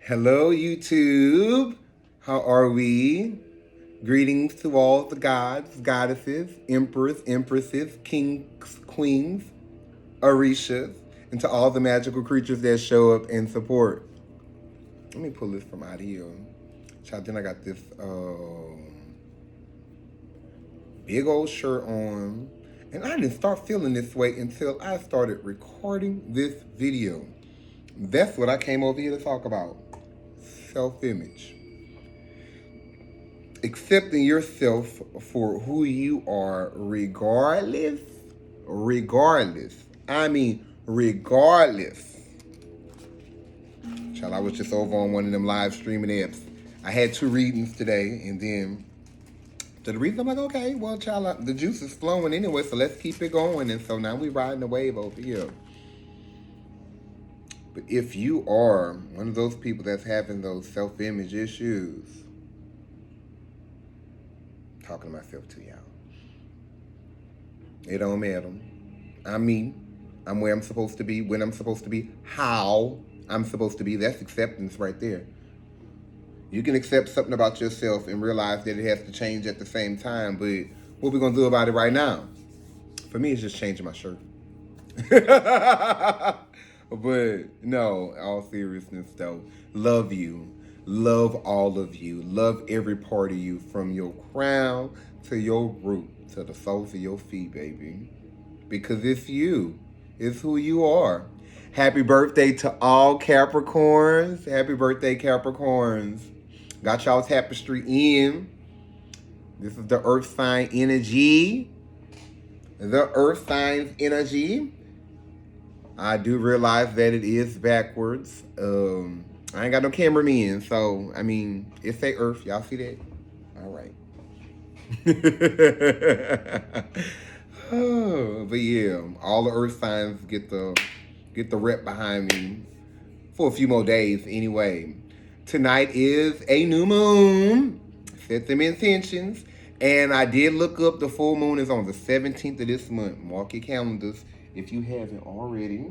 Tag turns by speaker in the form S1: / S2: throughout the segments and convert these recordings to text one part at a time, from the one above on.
S1: Hello, YouTube. How are we? Greetings to all the gods, goddesses, emperors, empresses, kings, queens, orishas, and to all the magical creatures that show up and support. Let me pull this from out here. Child, then I got this big old shirt on. And I didn't start feeling this way until I started recording this video. That's what I came over here to talk about. Self-image. Accepting yourself for who you are regardless. Child, I was just over on one of them live streaming apps. I had 2 readings today, and then to the reason I'm like, okay, well, child, the juice is flowing anyway, so let's keep it going. And so now we riding the wave over here. But if you are one of those people that's having those self-image issues, talking to myself to y'all, it don't matter. I'm me. I'm where I'm supposed to be, when I'm supposed to be, how I'm supposed to be. That's acceptance right there. You can accept something about yourself and realize that it has to change at the same time, but what we gonna do about it right now? For me, it's just changing my shirt. But no, all seriousness though, love you. Love all of you. Love every part of you, from your crown to your root, to the soles of your feet, baby. Because it's you. It's who you are. Happy birthday to all Capricorns. Happy birthday, Capricorns. Got y'all's tapestry in. This is the earth sign energy. The earth signs energy. I do realize that it is backwards. I ain't got no cameraman, so, I mean, it say earth. Y'all see that? All right. Oh, but yeah, all the earth signs get the rep behind me for a few more days anyway. Tonight is a new moon. Set them intentions. And I did look up, the full moon is on the 17th of this month. Mark your calendars if you haven't already.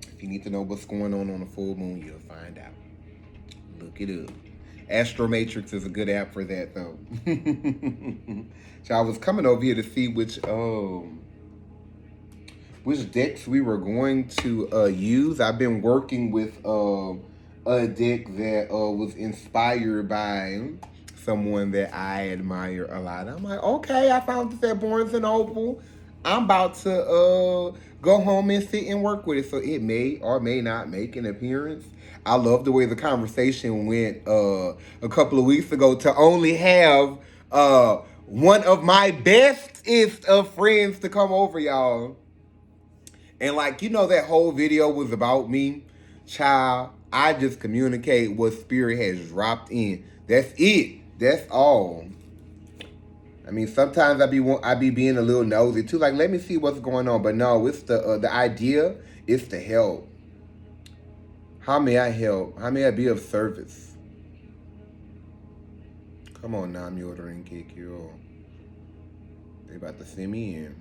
S1: If you need to know what's going on the full moon, you'll find out. Look it up. Astromatrix is a good app for that, though. So I was coming over here to see which decks we were going to use. I've been working with a deck that was inspired by someone that I admire a lot. I'm like, okay, I found this at Barnes & Noble. I'm about to go home and sit and work with it. So it may or may not make an appearance. I love the way the conversation went a couple of weeks ago, to only have one of my bestest of friends to come over, y'all. And like, that whole video was about me. Child, I just communicate what spirit has dropped in. That's it. That's all. I mean, sometimes I be being a little nosy too. Like, let me see what's going on. But no, it's the idea is to help. How may I help? How may I be of service? Come on now, I'm ordering cake, yo. They about to send me in.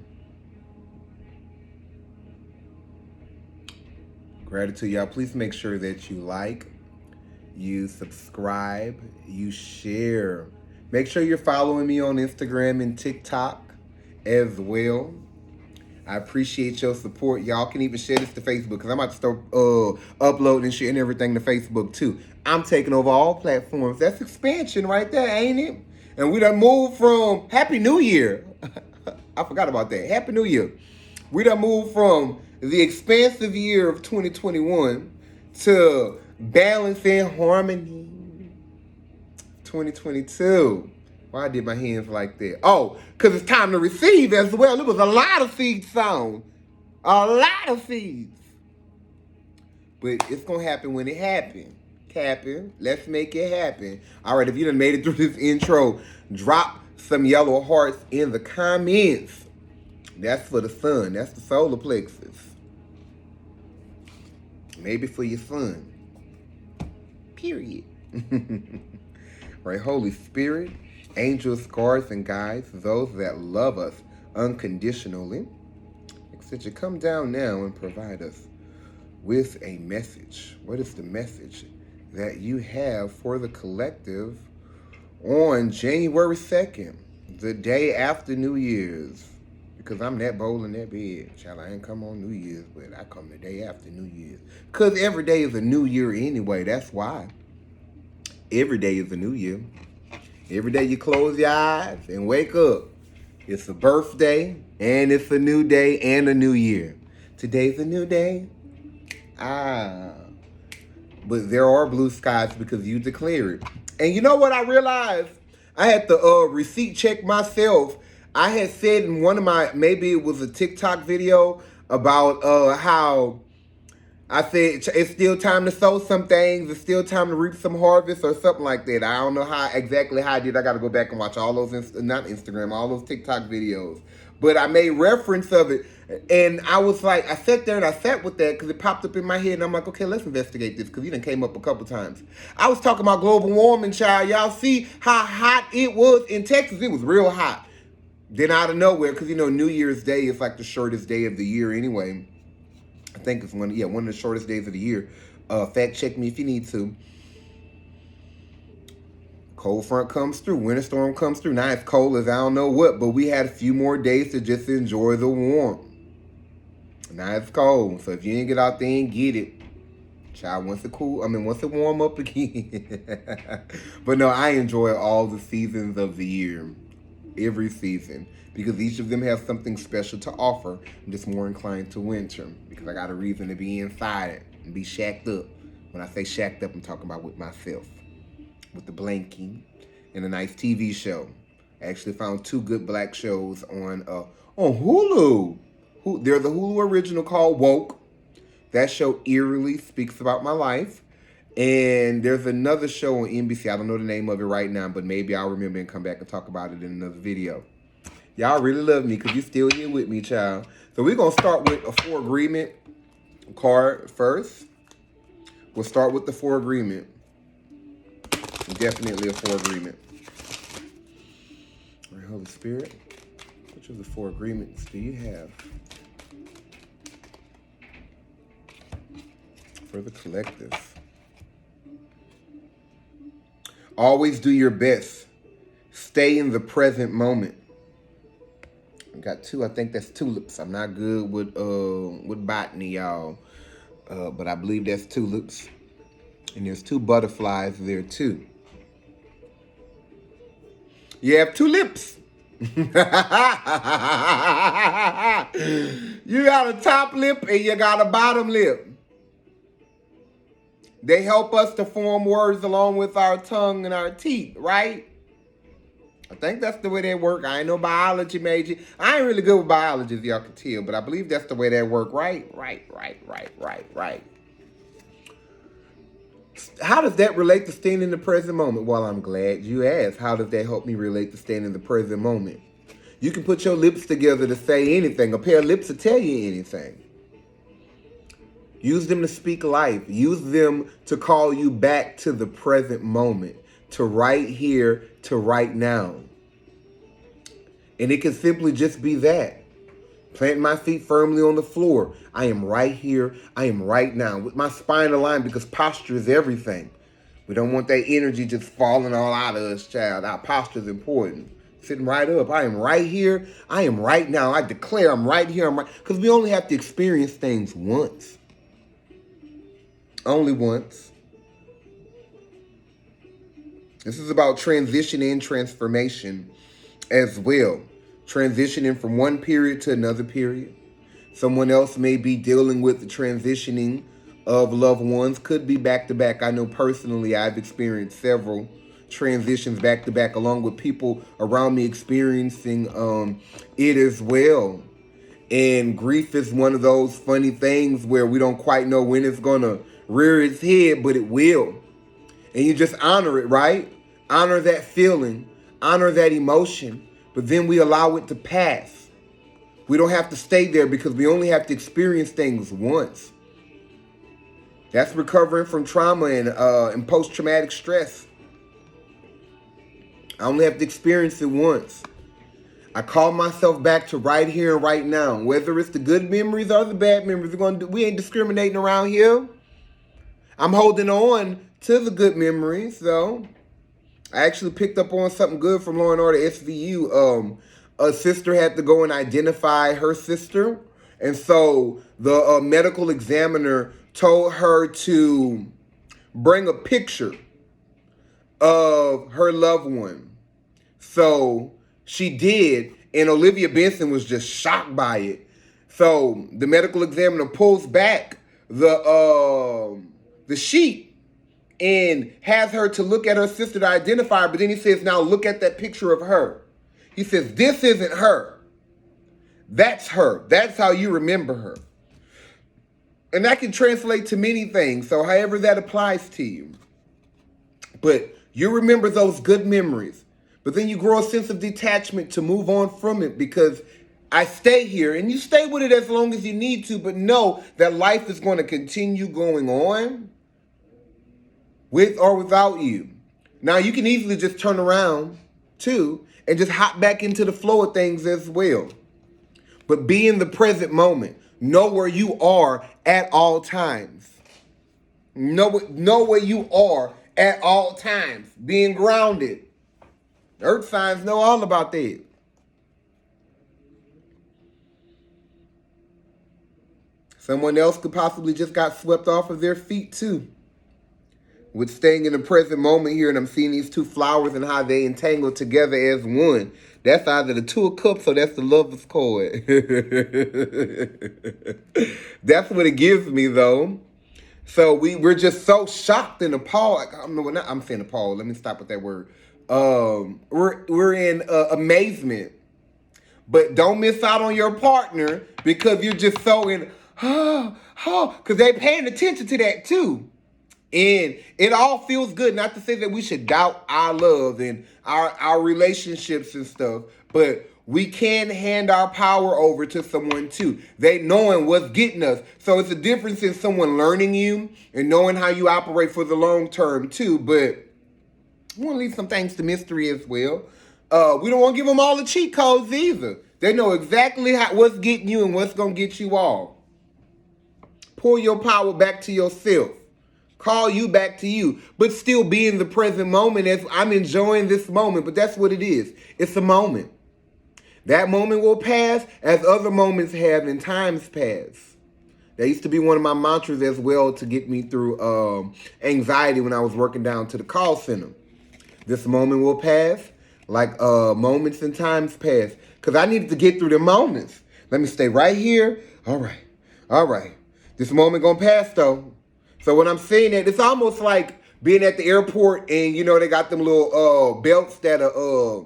S1: Gratitude, y'all. Please make sure that you like, you subscribe, you share. Make sure you're following me on Instagram and TikTok as well. I appreciate your support. Y'all can even share this to Facebook, because I'm about to start uploading and sharing everything to Facebook too. I'm taking over all platforms. That's expansion right there, ain't it? And we done moved from Happy New Year. I forgot about that. Happy New Year. We done moved from the expansive year of 2021 to balance and harmony 2022. Why I did my hands like that? Oh, because it's time to receive as well. There was a lot of seeds sown. A lot of seeds. But it's going to happen when it happens. Happen. Let's make it happen. All right, if you done made it through this intro, drop some yellow hearts in the comments. That's for the sun. That's the solar plexus. Maybe for your son. Period. Right, Holy Spirit, angels, guards, and guides, those that love us unconditionally, that you come down now and provide us with a message. What is the message that you have for the collective on January 2nd, the day after New Year's? Because I'm that bold and that big. Child, I ain't come on New Year's, but I come the day after New Year's. Because every day is a new year anyway. That's why. Every day is a new year. Every day you close your eyes and wake up, it's a birthday, and it's a new day and a new year. Today's a new day. But there are blue skies because you declare it. And you know what I realized? I had to receipt check myself. I had said in one of my, maybe it was a TikTok video about how I said it's still time to sow some things. It's still time to reap some harvest or something like that. I don't know exactly how I did. I got to go back and watch all those, not Instagram, all those TikTok videos. But I made reference of it. And I was like, I sat there and I sat with that because it popped up in my head. And I'm like, okay, let's investigate this because you done came up a couple times. I was talking about global warming, child. Y'all see how hot it was in Texas? It was real hot. Then out of nowhere, because, you know, New Year's Day is like the shortest day of the year anyway. I think it's one of the shortest days of the year. Fact check me if you need to. Cold front comes through. Winter storm comes through. Now it's cold as I don't know what, but we had a few more days to just enjoy the warmth. Now it's cold, so if you didn't get out there and get it, child, once it warm up again. But no, I enjoy all the seasons of the year. Every season. Because each of them have something special to offer. I'm just more inclined to winter. Because I got a reason to be inside it and be shacked up. When I say shacked up, I'm talking about with myself. With the blankie and a nice TV show. I actually found 2 good black shows on Hulu. There's a Hulu original called Woke. That show eerily speaks about my life. And there's another show on NBC. I don't know the name of it right now, but maybe I'll remember and come back and talk about it in another video. Y'all really love me because you still here with me, child. So we're going to start with a 4 agreement card first. We'll start with the 4 agreement. Definitely a 4 agreement. All right, Holy Spirit, which of the 4 agreements do you have for the collective? Always do your best. Stay in the present moment. I got 2. I think that's tulips. I'm not good with botany, y'all. But I believe that's tulips. And there's 2 butterflies there too. You have 2 lips. You got a top lip and you got a bottom lip. They help us to form words along with our tongue and our teeth, right? I think that's the way they work. I ain't no biology major. I ain't really good with biology, as y'all can tell, but I believe that's the way they work, right? Right. How does that relate to staying in the present moment? Well, I'm glad you asked. How does that help me relate to staying in the present moment? You can put your lips together to say anything. A pair of lips will tell you anything. Use them to speak life. Use them to call you back to the present moment, to right here, to right now. And it can simply just be that. Planting my feet firmly on the floor. I am right here. I am right now. With my spine aligned, because posture is everything. We don't want that energy just falling all out of us, child. Our posture is important. Sitting right up. I am right here. I am right now. I declare I'm right here. I'm right. Because we only have to experience things once. Only once. This is about transition and transformation as well. Transitioning from one period to another period. Someone else may be dealing with the transitioning of loved ones. Could be back to back. I know personally I've experienced several transitions back to back, along with people around me experiencing it as well. And grief is one of those funny things where we don't quite know when it's going to rear its head, but it will. And you just honor it, right? Honor that feeling. Honor that emotion. But then we allow it to pass. We don't have to stay there because we only have to experience things once. That's recovering from trauma and post-traumatic stress. I only have to experience it once. I call myself back to right here and right now. Whether it's the good memories or the bad memories, we ain't discriminating around here. I'm holding on to the good memories, though. I actually picked up on something good from Law and Order SVU. A sister had to go and identify her sister, and so the medical examiner told her to bring a picture of her loved one. So she did, and Olivia Benson was just shocked by it. So the medical examiner pulls back the sheet and has her to look at her sister to identify her, but then he says, now look at that picture of her. He says, this isn't her. That's her. That's how you remember her. And that can translate to many things, so however that applies to you. But you remember those good memories, but then you grow a sense of detachment to move on from it, because I stay here, and you stay with it as long as you need to, but know that life is going to continue going on with or without you. Now, you can easily just turn around, too, and just hop back into the flow of things as well. But be in the present moment. Know where you are at all times. Know where you are at all times. Being grounded. Earth signs know all about that. Someone else could possibly just got swept off of their feet, too. With staying in the present moment here, and I'm seeing these two flowers and how they entangle together as one. That's either the Two of Cups or that's the Lover's card. That's what it gives me, though. So we're just so shocked and appalled. I'm saying appalled. Let me stop with that word. We're in amazement. But don't miss out on your partner because you're just so in, because they're paying attention to that too. And it all feels good. Not to say that we should doubt our love and our relationships and stuff, but we can hand our power over to someone too. They knowing what's getting us. So it's a difference in someone learning you and knowing how you operate for the long term too. But we want to leave some things to mystery as well. We don't want to give them all the cheat codes either. They know exactly what's getting you and what's going to get you all. Pull your power back to yourself. Call you back to you, but still be in the present moment as I'm enjoying this moment. But that's what it is. It's a moment. That moment will pass as other moments have in times past. That used to be one of my mantras as well to get me through anxiety when I was working down to the call center. This moment will pass like moments and times past. Because I needed to get through the moments. Let me stay right here. All right. This moment gonna pass though. So when I'm saying that, it's almost like being at the airport and they got them little belts that are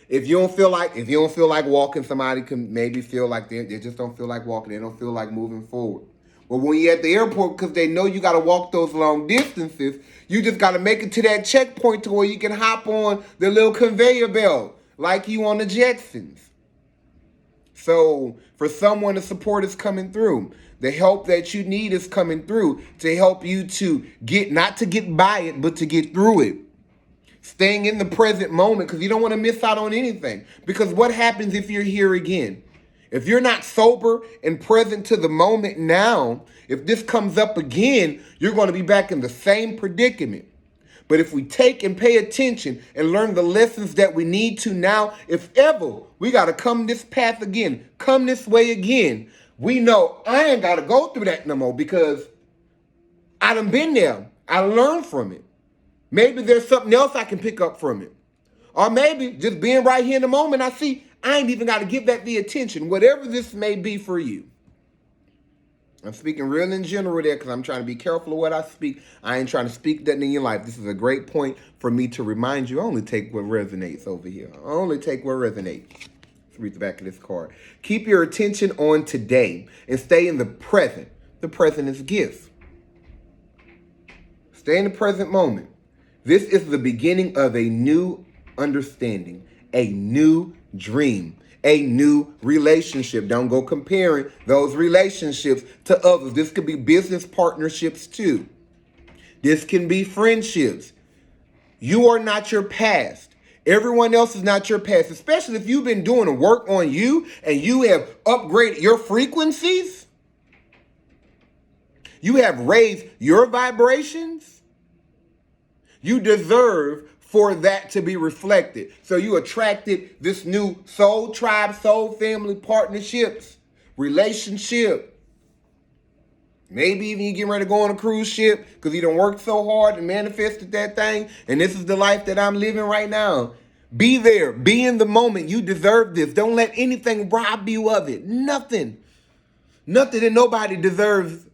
S1: if you don't feel like walking, somebody can maybe feel like they just don't feel like walking. They don't feel like moving forward. But when you're at the airport, because they know you got to walk those long distances, you just got to make it to that checkpoint to where you can hop on the little conveyor belt like you on the Jetsons. So for someone, the support is coming through. The help that you need is coming through to help you to not to get by it, but to get through it. Staying in the present moment because you don't want to miss out on anything. Because what happens if you're here again? If you're not sober and present to the moment now, if this comes up again, you're going to be back in the same predicament. But if we take and pay attention and learn the lessons that we need to now, if ever we got to come this path again, come this way again, we know I ain't got to go through that no more because I done been there. I learned from it. Maybe there's something else I can pick up from it. Or maybe just being right here in the moment, I see I ain't even got to give that the attention, whatever this may be for you. I'm speaking real in general there because I'm trying to be careful of what I speak. I ain't trying to speak that in your life. This is a great point for me to remind you. Only take what resonates over here. Only take what resonates. Let's read the back of this card. Keep your attention on today and stay in the present. The present is a gift. Stay in the present moment. This is the beginning of a new understanding, a new dream, a new relationship. Don't go comparing those relationships to others. This could be business partnerships too. This can be friendships. You are not your past. Everyone else is not your past, especially if you've been doing the work on you and you have upgraded your frequencies. You have raised your vibrations. You deserve for that to be reflected. So you attracted this new soul tribe, soul family partnerships, relationship. Maybe even you getting ready to go on a cruise ship because you done worked so hard and manifested that thing. And this is the life that I'm living right now. Be there. Be in the moment. You deserve this. Don't let anything rob you of it. Nothing. Nothing and nobody deserves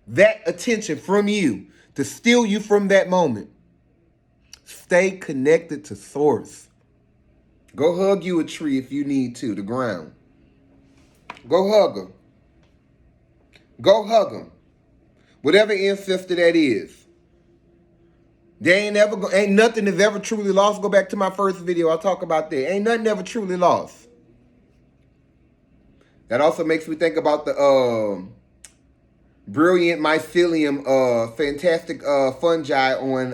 S1: that attention from you to steal you from that moment. Stay connected to source. Go hug you a tree if you need to, the ground. Go hug them. Go hug them. Whatever ancestor that is. Ain't nothing is ever truly lost. Go back to my first video. I'll talk about that. Ain't nothing ever truly lost. That also makes me think about the brilliant mycelium, fantastic fungi on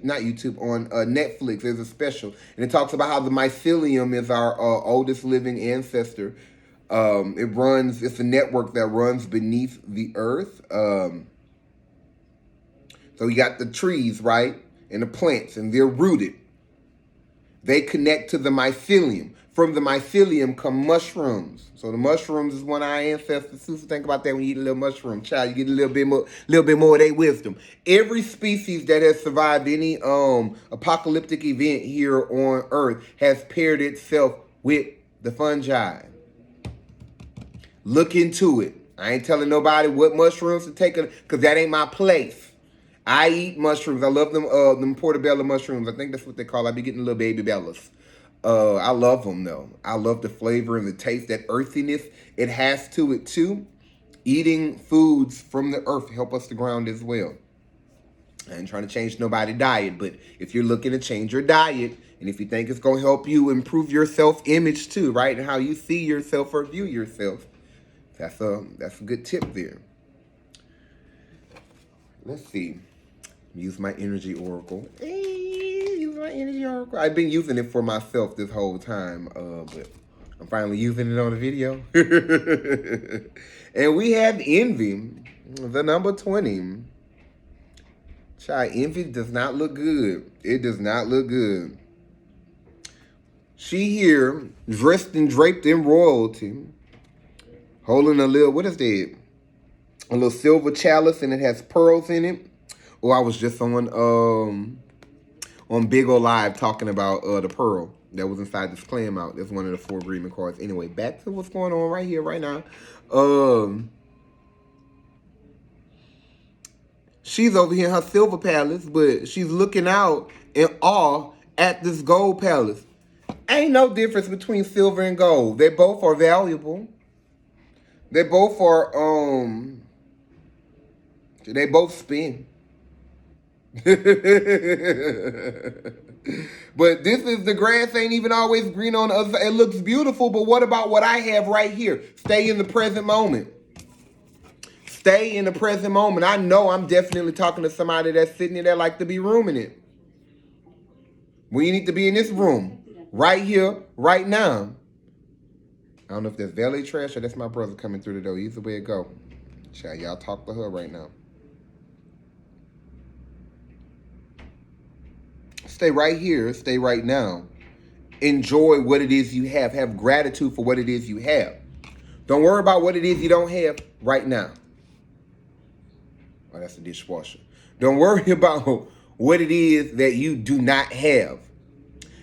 S1: not YouTube, on Netflix. There's a special, and it talks about how the mycelium is our oldest living ancestor. It's a network that runs beneath the earth. So you got the trees, right? And the plants, and they're rooted. They connect to the mycelium. From the mycelium come mushrooms. So the mushrooms is one of our ancestors. Susan, think about that when you eat a little mushroom. Child, you get a little bit more of their wisdom. Every species that has survived any apocalyptic event here on Earth has paired itself with the fungi. Look into it. I ain't telling nobody what mushrooms to take, because that ain't my place. I eat mushrooms. I love them portobello mushrooms. I think that's what they call. I be getting little baby bellas. I love them though. I love the flavor and the taste, that earthiness it has to it too. Eating foods from the earth help us to ground as well. I ain't trying to change nobody's diet, but if you're looking to change your diet, and if you think it's going to help you improve your self-image too, right, and how you see yourself or view yourself, that's a good tip there. Let's see. Use my energy oracle. Use my energy oracle. I've been using it for myself this whole time, but I'm finally using it on the video. And we have envy, the number 20. Child, envy does not look good. It does not look good. She here, dressed and draped in royalty, holding a little, what is that? A little silver chalice, and it has pearls in it. Or I was just on Big O Live talking about the pearl that was inside this clam out. That's one of the 4 agreement cards. Anyway, back to what's going on right here, right now. She's over here in her silver palace, but she's looking out in awe at this gold palace. Ain't no difference between silver and gold. They both are valuable. They both are, they both spin. But this is, the grass ain't even always green on the other side. It looks beautiful, but what about what I have right here? Stay in the present moment. Stay in the present moment. I know I'm definitely talking to somebody that's sitting in there like to be rooming it. We need to be in this room. Right here, right now. I don't know if that's valet trash or that's my brother coming through the door. Either way it go. Child, y'all talk to her right now. Stay right here. Stay right now. Enjoy what it is you have. Have gratitude for what it is you have. Don't worry about what it is you don't have right now. Oh, that's the dishwasher. Don't worry about what it is that you do not have.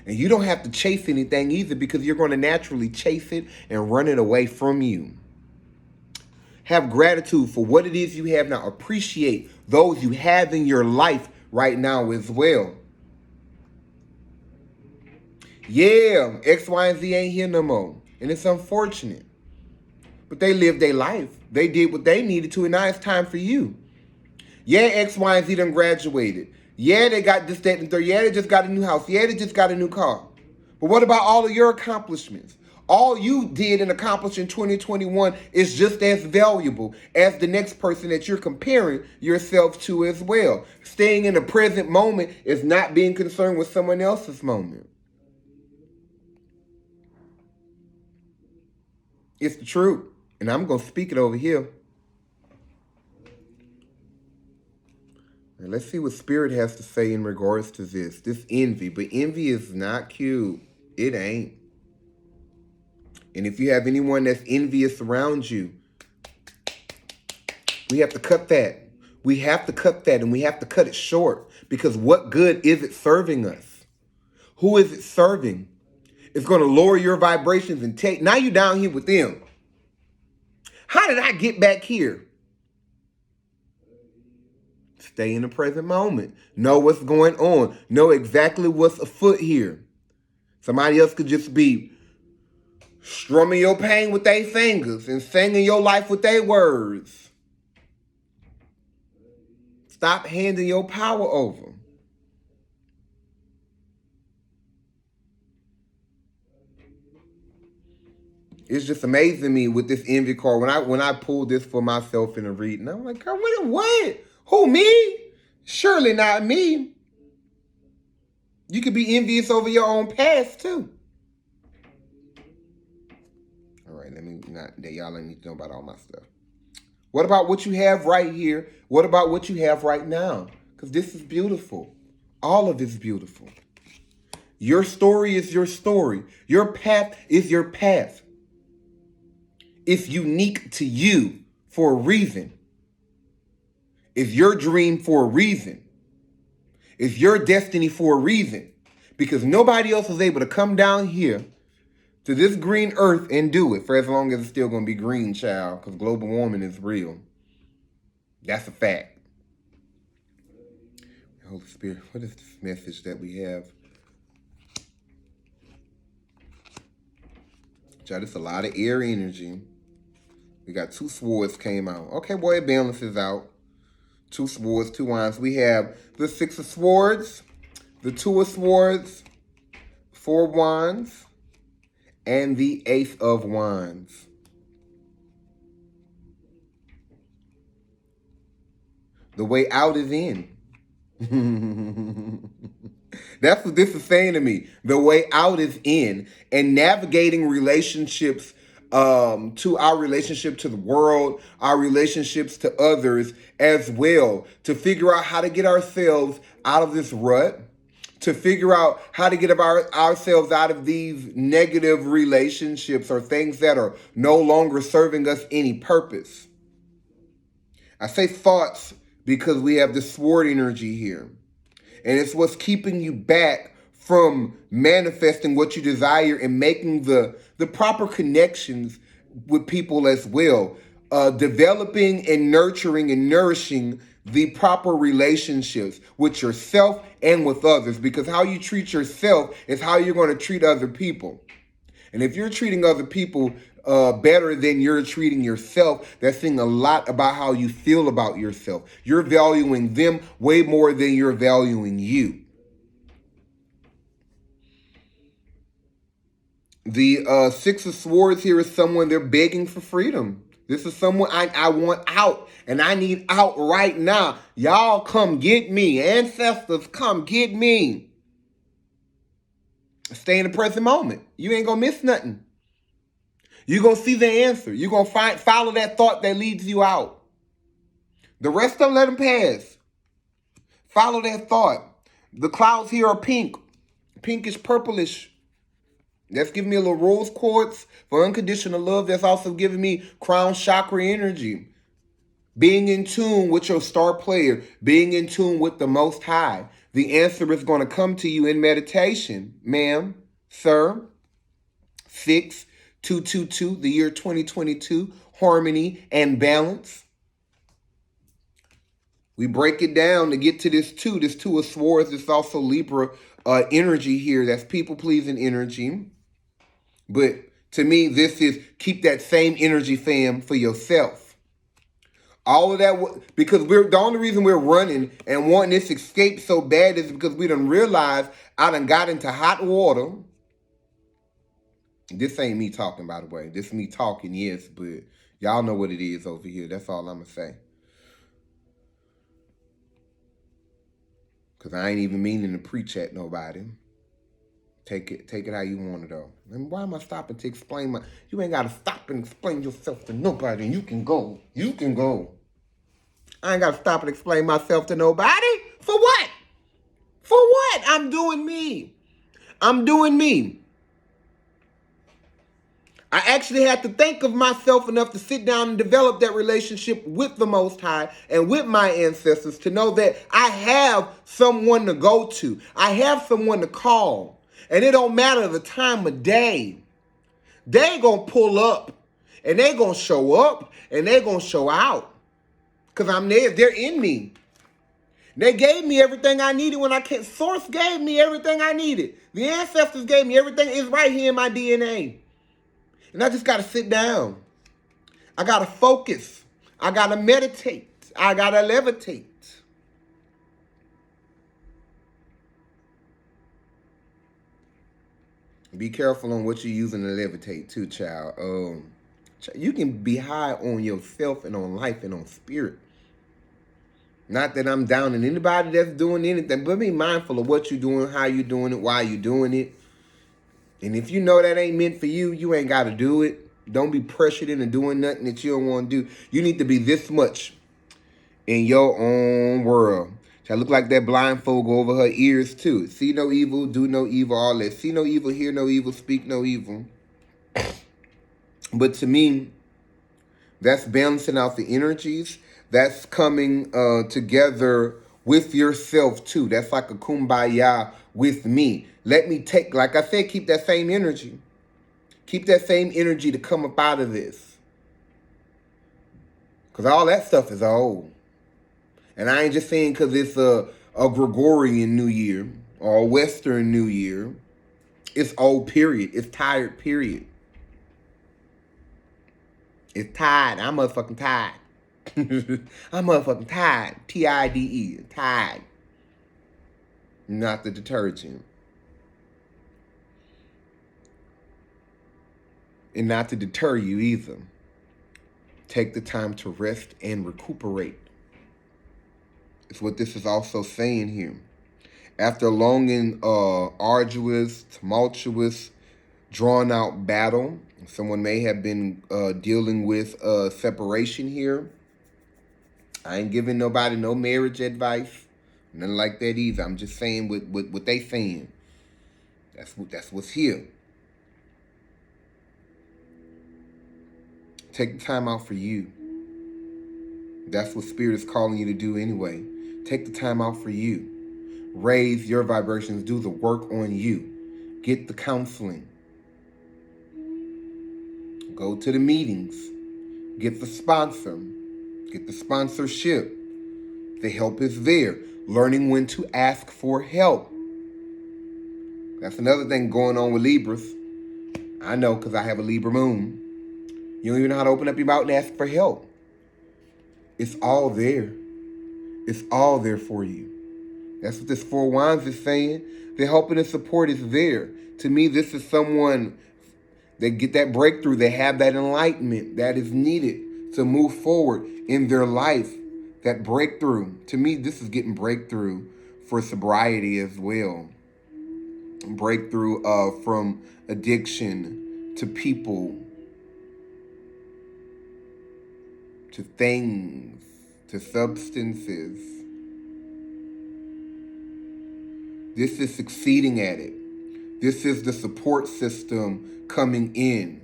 S1: And you don't have to chase anything either, because you're going to naturally chase it and run it away from you. Have gratitude for what it is you have now. Appreciate those you have in your life right now as well. Yeah, X, Y, and Z ain't here no more. And it's unfortunate. But they lived their life. They did what they needed to, and now it's time for you. Yeah, X, Y, and Z done graduated. Yeah, they got this, that, and third. Yeah, they just got a new house. Yeah, they just got a new car. But what about all of your accomplishments? All you did and accomplished in 2021 is just as valuable as the next person that you're comparing yourself to as well. Staying in the present moment is not being concerned with someone else's moment. It's the truth. And I'm going to speak it over here. And let's see what Spirit has to say in regards to this. This envy. But envy is not cute. It ain't. And if you have anyone that's envious around you, we have to cut that. We have to cut that, and we have to cut it short. Because what good is it serving us? Who is it serving? It's going to lower your vibrations and take. Now you're down here with them. How did I get back here? Stay in the present moment. Know what's going on. Know exactly what's afoot here. Somebody else could just be strumming your pain with their fingers and singing your life with their words. Stop handing your power over. It's just amazing me with this envy card. When I pulled this for myself in a reading, I'm like, girl, what? Who, me? Surely not me. You could be envious over your own past too. All right, let me know about all my stuff. What about what you have right here? What about what you have right now? Because this is beautiful. All of it's beautiful. Your story is your story. Your path is your path. It's unique to you for a reason. It's your dream for a reason. It's your destiny for a reason. Because nobody else was able to come down here to this green earth and do it for as long as it's still going to be green, child. Because global warming is real. That's a fact. Holy Spirit, what is this message that we have? Child, it's a lot of air energy. We got 2 swords came out. Okay, boy, it balances out. 2 swords, 2 wands. We have the 6 of swords, the 2 of swords, 4 wands, and the Ace of wands. The way out is in. That's what this is saying to me. The way out is in. And navigating relationships, to our relationship to the world, our relationships to others as well, to figure out how to get ourselves out of this rut, to figure out how to get ourselves out of these negative relationships or things that are no longer serving us any purpose. I say thoughts because we have the sword energy here. And it's what's keeping you back from manifesting what you desire and making the proper connections with people as well. Developing and nurturing and nourishing the proper relationships with yourself and with others. Because how you treat yourself is how you're going to treat other people. And if you're treating other people better than you're treating yourself, that's saying a lot about how you feel about yourself. You're valuing them way more than you're valuing you. The 6 of swords here is someone, they're begging for freedom. This is someone I want out, and I need out right now. Y'all come get me. Ancestors, come get me. Stay in the present moment. You ain't gonna miss nothing. You're going to see the answer. You're going to follow that thought that leads you out. The rest of them, let them pass. Follow that thought. The clouds here are pink. Pinkish, purplish. That's giving me a little rose quartz for unconditional love. That's also giving me crown chakra energy. Being in tune with your star player. Being in tune with the Most High. The answer is going to come to you in meditation, ma'am, sir. 6-222, the year 2022, harmony and balance. We break it down to get to this 2. This 2 of swords is also Libra energy here. That's people-pleasing energy. But to me, this is keep that same energy, fam, for yourself. All of that, because the only reason we're running and wanting this escape so bad is because we done realized I done got into hot water. This ain't me talking, by the way. This is me talking, yes, but y'all know what it is over here. That's all I'm going to say. Because I ain't even meaning to preach at nobody. Take it how you want it though. And why am I stopping to explain my? You ain't gotta stop and explain yourself to nobody. And you can go. You can go. I ain't gotta stop and explain myself to nobody. For what? For what? I'm doing me. I'm doing me. I actually had to think of myself enough to sit down and develop that relationship with the Most High and with my ancestors to know that I have someone to go to. I have someone to call. And it don't matter the time of day. They gonna pull up and they gonna show up and they gonna show out. Because I'm there. They're in me. They gave me everything I needed when I came. Source gave me everything I needed. The ancestors gave me everything. It's right here in my DNA. And I just got to sit down. I got to focus. I got to meditate. I got to levitate. Be careful on what you're using to levitate too, child. You can be high on yourself and on life and on spirit. Not that I'm down on anybody that's doing anything, but be mindful of what you're doing, how you're doing it, why you're doing it. And if you know that ain't meant for you, you ain't got to do it. Don't be pressured into doing nothing that you don't want to do. You need to be this much in your own world. I look like that blindfold go over her ears too. See no evil, do no evil, all that. See no evil, hear no evil, speak no evil. But to me, that's balancing out the energies. That's coming together with yourself too. That's like a kumbaya with me. Let me take, like I said, keep that same energy. Keep that same energy to come up out of this. Because all that stuff is old. And I ain't just saying because it's a Gregorian New Year or a Western New Year. It's old, period. It's tired, period. It's tired. I'm motherfucking tired. I'm motherfucking tired. T-I-D-E. Tired. Not the detergent. And not to deter you either. Take the time to rest and recuperate. It's what this is also saying here. After a long and arduous, tumultuous, drawn-out battle, someone may have been dealing with separation here. I ain't giving nobody no marriage advice, nothing like that either. I'm just saying what they saying. That's what's here. Take the time out for you. That's what Spirit is calling you to do anyway. Take the time out for you. Raise your vibrations. Do the work on you. Get the counseling. Go to the meetings. Get the sponsor. Get the sponsorship. The help is there. Learning when to ask for help. That's another thing going on with Libras. I know because I have a Libra moon. You don't even know how to open up your mouth and ask for help. It's all there. It's all there for you. That's what this Four Wands is saying. The help and the support is there. To me, this is someone that get that breakthrough. They have that enlightenment that is needed to move forward in their life. That breakthrough. To me, this is getting breakthrough for sobriety as well. Breakthrough from addiction to people, to things, to substances. This is succeeding at it. This is the support system coming in.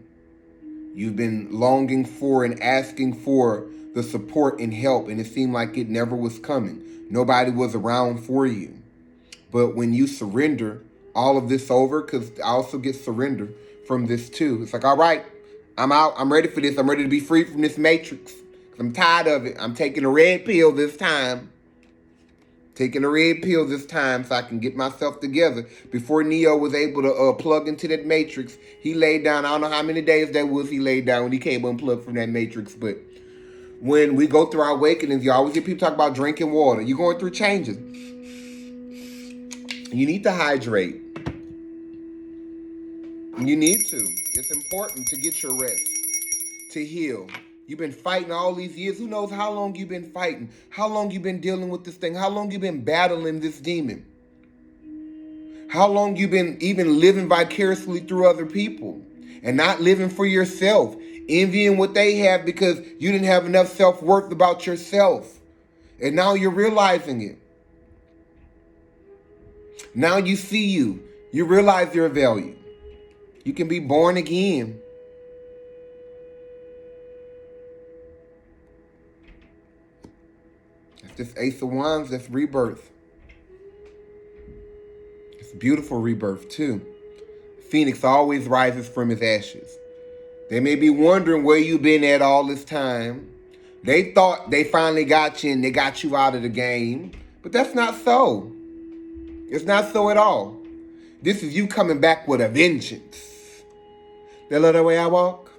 S1: You've been longing for and asking for the support and help, and it seemed like it never was coming. Nobody was around for you. But when you surrender all of this over, because I also get surrender from this too. It's like, all right, I'm out. I'm ready for this. I'm ready to be free from this matrix. I'm tired of it. I'm taking a red pill this time. Taking a red pill this time so I can get myself together. Before Neo was able to plug into that matrix, he laid down, I don't know how many days that was he laid down when he came unplugged from that matrix. But when we go through our awakenings, you always hear people talk about drinking water. You're going through changes. You need to hydrate. You need to. It's important to get your rest, to heal. You've been fighting all these years. Who knows how long you've been fighting? How long you've been dealing with this thing? How long you've been battling this demon? How long you been even living vicariously through other people and not living for yourself, envying what they have because you didn't have enough self-worth about yourself. And now you're realizing it. Now you see you. You realize your value. You can be born again. That's this Ace of Wands, that's rebirth. It's a beautiful rebirth too. Phoenix always rises from his ashes. They may be wondering where you've been at all this time. They thought they finally got you and they got you out of the game. But that's not so. It's not so at all. This is you coming back with a vengeance. They love the way I walk,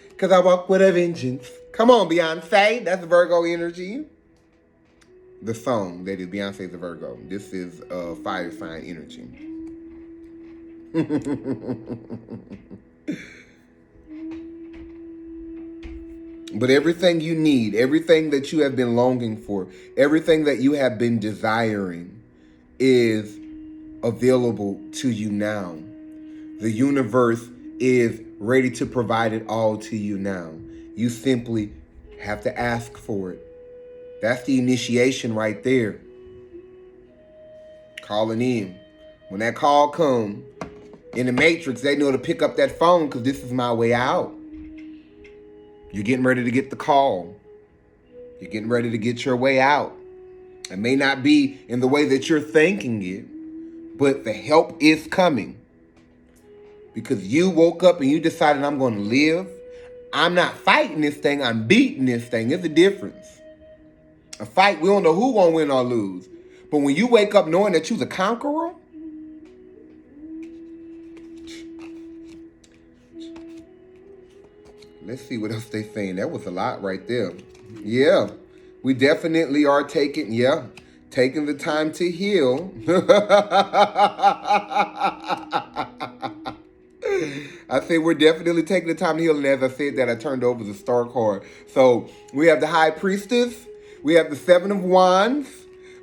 S1: because I walk with a vengeance. Come on, Beyonce. That's Virgo energy. The song, that is Beyonce's a Virgo. This is fire sign energy. But everything you need, everything that you have been longing for, everything that you have been desiring is available to you now. The universe is ready to provide it all to you now. You simply have to ask for it. That's the initiation right there. Calling in. When that call comes, in the Matrix, they know to pick up that phone because this is my way out. You're getting ready to get the call. You're getting ready to get your way out. It may not be in the way that you're thinking it, but the help is coming. Because you woke up and you decided, I'm going to live. I'm not fighting this thing. I'm beating this thing. There's a difference. A fight, we don't know who going to win or lose. But when you wake up knowing that you're a conqueror, let's see what else they saying. That was a lot right there. Yeah, we definitely are taking the time to heal. I say we're definitely taking the time to heal. And as I said that, I turned over the star card. So we have the High Priestess. We have the Seven of Wands.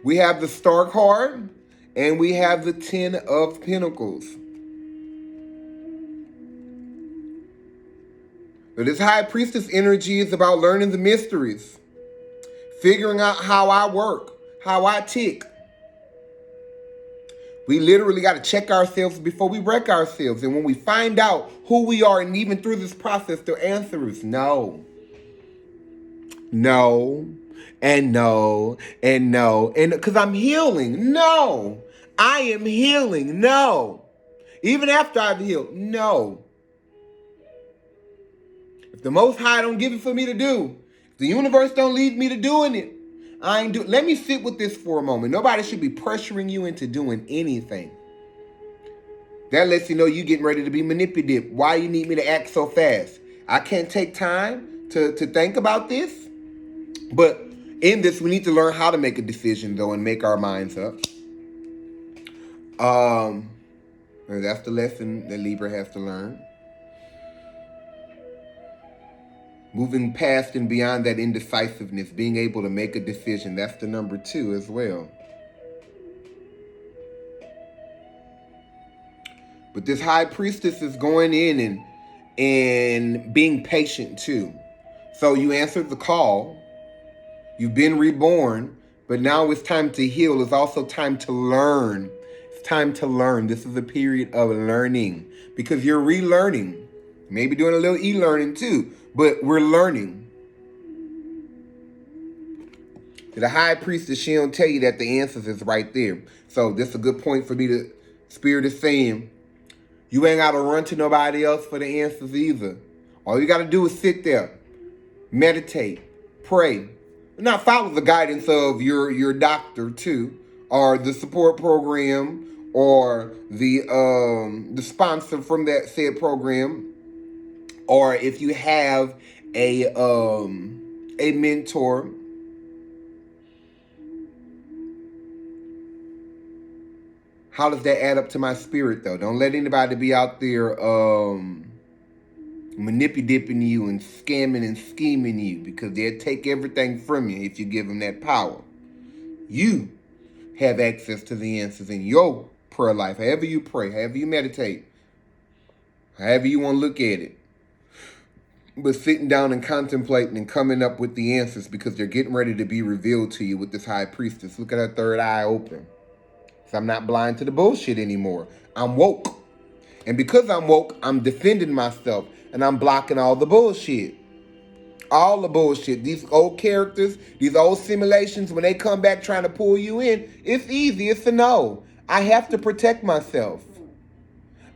S1: We have the Star card. And we have the Ten of Pentacles. But this High Priestess energy is about learning the mysteries. Figuring out how I work. How I tick. We literally got to check ourselves before we wreck ourselves. And when we find out who we are, and even through this process, the answer is no. No. And no. And no. And because I'm healing. No. I am healing. No. Even after I've healed. No. If the Most High don't give it for me to do, if the universe don't lead me to doing it, I ain't do. Let me sit with this for a moment. Nobody should be pressuring you into doing anything. That lets you know you getting ready to be manipulated. Why you need me to act so fast? I can't take time to think about this. But in this, we need to learn how to make a decision, though, and make our minds up. And that's the lesson that Libra has to learn. Moving past and beyond that indecisiveness, being able to make a decision. That's the number 2 as well. But this High Priestess is going in and being patient too. So you answered the call. You've been reborn. But now it's time to heal. It's also time to learn. It's time to learn. This is a period of learning. Because you're relearning. Maybe doing a little e-learning too. But we're learning. The High Priestess, she don't tell you that the answers is right there. So this is a good point for me to, Spirit is saying, you ain't got to run to nobody else for the answers either. All you got to do is sit there, meditate, pray. Not follow the guidance of your doctor too, or the support program, or the sponsor from that said program. Or if you have a mentor, how does that add up to my spirit, though? Don't let anybody be out there manipulating you and scamming and scheming you, because they'll take everything from you if you give them that power. You have access to the answers in your prayer life, however you pray, however you meditate, however you want to look at it. But sitting down and contemplating and coming up with the answers because they're getting ready to be revealed to you with this high priestess. Look at her third eye open. So I'm not blind to the bullshit anymore. I'm woke. And because I'm woke, I'm defending myself and I'm blocking all the bullshit. All the bullshit. These old characters, these old simulations, when they come back trying to pull you in, it's easy. It's a no. I have to protect myself.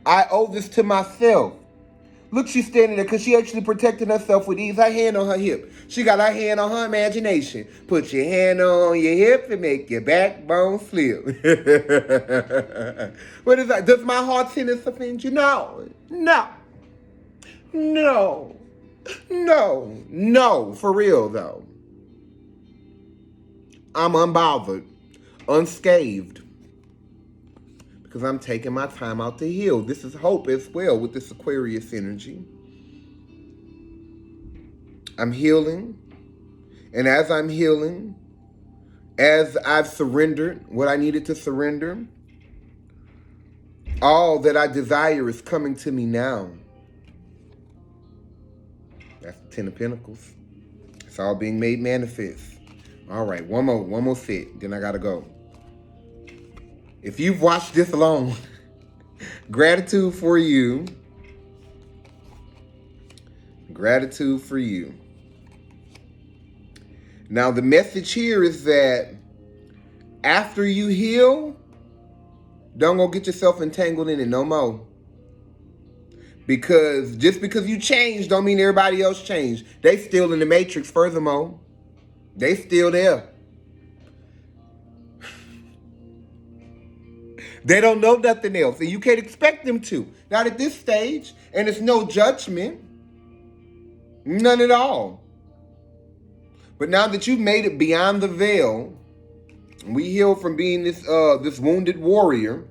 S1: I owe this to myself. Look, she's standing there because she actually protecting herself with ease. Her hand on her hip. She got her hand on her imagination. Put your hand on your hip and make your backbone slip. What is that? Does my heart sentence offend you? No. No. No. No. No. For real, though. I'm unbothered. Unscathed. Because I'm taking my time out to heal. This is hope as well with this Aquarius energy. I'm healing. And as I'm healing, as I've surrendered what I needed to surrender, all that I desire is coming to me now. That's the Ten of Pentacles. It's all being made manifest. All right, one more set, then I gotta go. If you've watched this long, gratitude for you. Gratitude for you. Now, the message here is that after you heal, don't go get yourself entangled in it no more. Because just because you changed don't mean everybody else changed. They still in the matrix furthermore. They still there. They don't know nothing else, and you can't expect them to. Not at this stage, and it's no judgment. None at all. But now that you've made it beyond the veil, we heal from being this wounded warrior.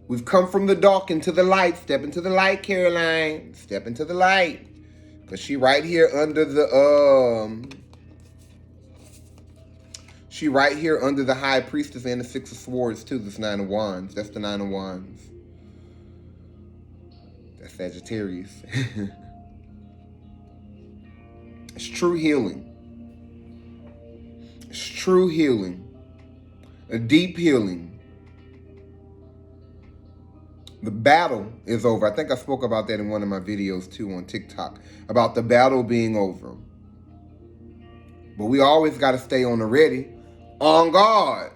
S1: We've come from the dark into the light. Step into the light, Caroline. Step into the light. Because she right here under the She right here under the High Priestess and the Six of Swords too. This Nine of Wands. That's the Nine of Wands. That's Sagittarius. It's true healing. It's true healing. A deep healing. The battle is over. I think I spoke about that in one of my videos too on TikTok. About the battle being over. But we always got to stay on the ready. On guard.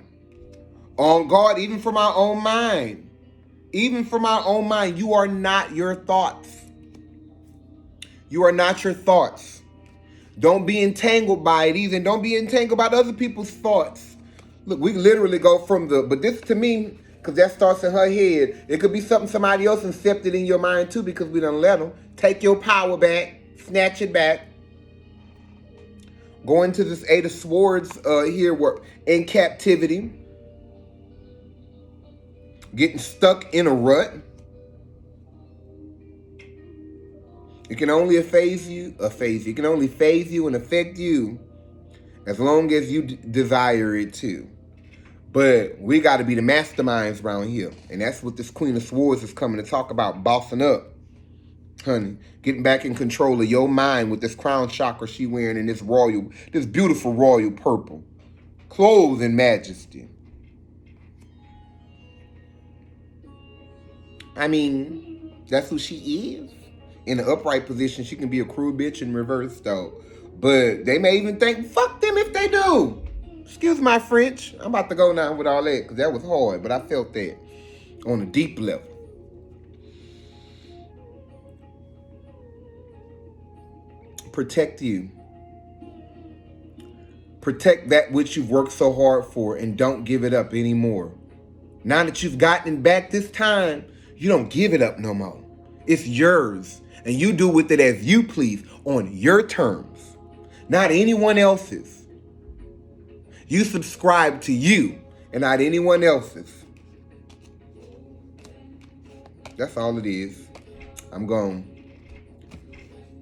S1: On guard even from our own mind. Even from our own mind. You are not your thoughts. You are not your thoughts. Don't be entangled by it either. And don't be entangled by other people's thoughts. Look, we literally go from but this to me, because that starts in her head. It could be something somebody else incepted in your mind too because we done let them. Take your power back. Snatch it back. Going to this Eight of Swords here, we're in captivity. Getting stuck in a rut. It can only phase you. It can only phase you and affect you as long as you desire it to. But we got to be the masterminds around here. And that's what this Queen of Swords is coming to talk about, bossing up. Honey, getting back in control of your mind with this crown chakra she wearing in this beautiful royal purple. Clothed in majesty. I mean, that's who she is. In an upright position, she can be a crude bitch in reverse, though. But they may even think, fuck them if they do. Excuse my French. I'm about to go now with all that, because that was hard. But I felt that on a deep level. Protect you. Protect that which you've worked so hard for and don't give it up anymore. Now that you've gotten it back this time, you don't give it up no more. It's yours. And you do with it as you please on your terms, not anyone else's. You subscribe to you and not anyone else's. That's all it is. I'm gone.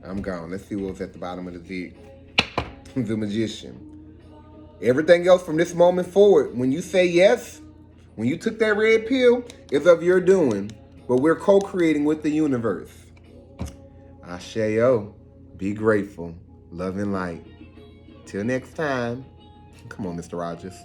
S1: I'm gone. Let's see what was at the bottom of the deck. The Magician. Everything else from this moment forward, when you say yes, when you took that red pill, is of your doing. But we're co-creating with the universe. Asheo. Be grateful. Love and light. Till next time. Come on, Mr. Rogers.